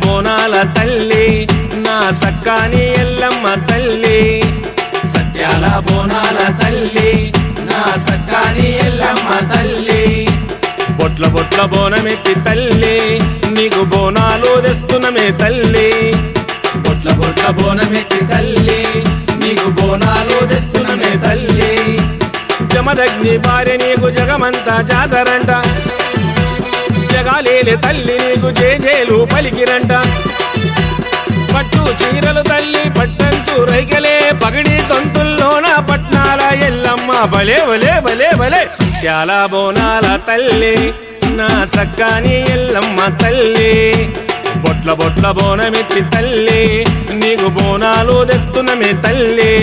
బోనాల తల్లి నా సక్కాని ఎల్లమ్మ తల్లి సత్యాల బోనాల తల్లి నా సక్కాని ఎల్లమ్మ తల్లి బొట్ల బొట్ల బోనమెత్తి తల్లి నీకు బోనాలు తెస్తున్నమే తల్లి బొట్ల బొట్ల బోనమెత్తి తల్లి నీకు బోనాలు తెస్తున్నమే తల్లి జమదగ్ని భార్య నీకు జగమంతా జాతరంట జగాలేలే తల్లి నీకు జేజేలు పలికిరంట పట్టు చీరలు తల్లి పట్టంచు రైకలే పగడి తొంతుల్లోన పట్నాల ఎల్లమ్మ భలే భలే భలే భలే సత్యాల బోనాల తల్లి నా సక్కాని ఎల్లమ్మ తల్లి బొట్ల బొట్ల బోనమెత్తి తల్లి నీకు బోనాలు తెస్తున్నమే తల్లి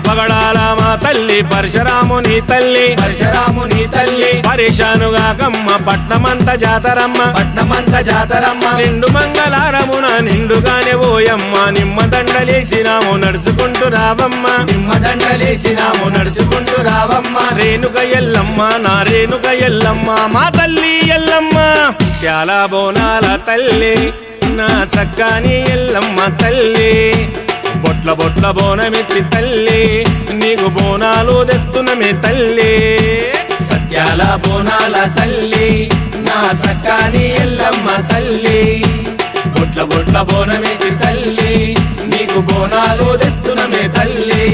పగడాల మా తల్లి పరశురాముని తల్లి పరశురాముని తల్లి పరేషానుగా కమ్మ పట్నమంత జాతరమ్మ నిండు మంగళారమున నిండుగానే ఓయమ్మ నిమ్మ దండలేసినాము నడుచుకుంటూ రావమ్మ రేణుక ఎల్లమ్మ నా రేణుక ఎల్లమ్మ మా తల్లి ఎల్లమ్మ చాలా బోనాల తల్లి నా సక్కాని ఎల్లమ్మ తల్లి బొట్ల బొట్ల బోనమెత్తి తల్లి నీకు బోనాలు తెస్తున్నమే తల్లి సత్యాల బోనాల తల్లి నా సక్కాని ఎల్లమ్మ తల్లి బొట్ల బొట్ల బోనమెత్తి తల్లి నీకు బోనాలు తెస్తున్నమే తల్లి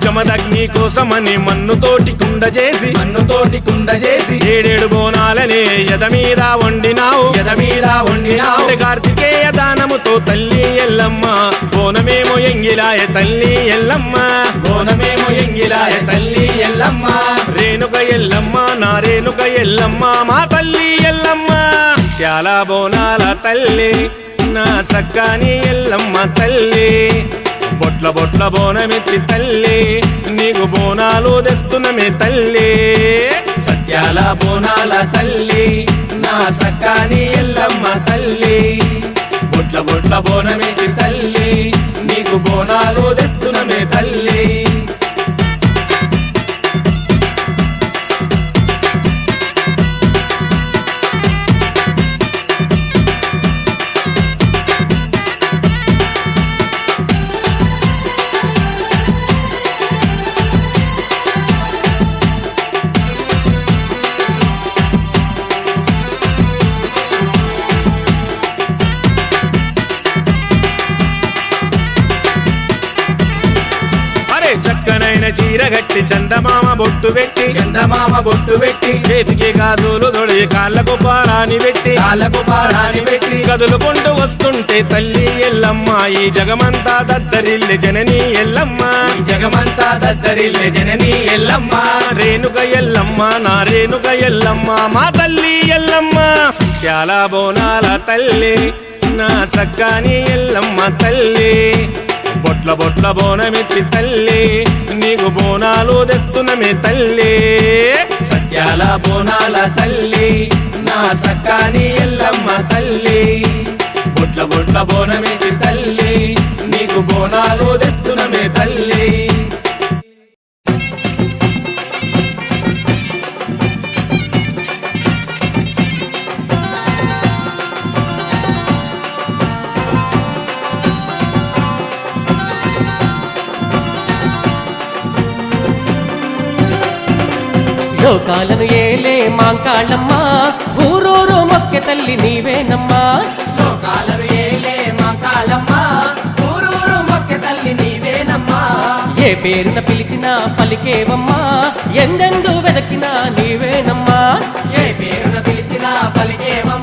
జమదగ్ని కోసమని మన్నుతోటి కుండ చేసి ఏడేడు బోనాలనే ఎద మీద వండినావు కార్తికేయ దానముతో తల్లి ఎల్లమ్మ బోనమేమో ఎంగిలాయ తల్లి ఎల్లమ్మ రేణుక ఎల్లమ్మ నా రేణుక ఎల్లమ్మ మా తల్లి ఎల్లమ్మ చాలా బోనాల తల్లి నా సక్కాని ఎల్లమ్మ తల్లి బొట్ల బొట్ల బోనమెత్తి తల్లి నీకు బోనాలు తెస్తున్నమే తల్లి సత్యాల బోనాల తల్లి నా సక్కాని ఎల్లమ్మ తల్లి బొట్ల బొట్ల బోనమెత్తి తల్లి నీకు బోనాలు తెస్తున్నమే తల్లి చక్కనైన చీర గట్టి చందమామ బొట్టు పెట్టి చేతికి గాజులు తొడి కాళ్ళకు పారాని పెట్టి కదులుకుంటూ వస్తుంటే తల్లి ఎల్లమ్మ ఈ జగమంతా దద్దరిల్లె జననీ ఎల్లమ్మ రేణుక ఎల్లమ్మ నా రేణుక ఎల్లమ్మ మా తల్లి ఎల్లమ్మ చాలా బోనాల తల్లి నా సక్కాని ఎల్లమ్మ తల్లి బొట్ల బొట్ల బోనమెత్తి తల్లి నీకు బోనాలు తెస్తున్నమే తల్లి సత్యాల బోనాల తల్లి నా సక్కాని ఎల్లమ్మ తల్లి బొట్ల బొట్ల బోనమెత్తి తల్లి నీకు బోనాలు తెస్తున్నమే తల్లి లోకాలను ఏలే మాంకాళమ్మ ఊరూరు మొక్కె తల్లి నీవేనమ్మా లోకాలను ఏలే మాంకాళమ్మ ఊరూరు మొక్కె తల్లి నీవేనమ్మా పేరున పిలిచినా పలికేవమ్మా ఎందెందు వెదకినా నీవేనమ్మా ఏ పేరున పిలిచినా పలికేవమ్మా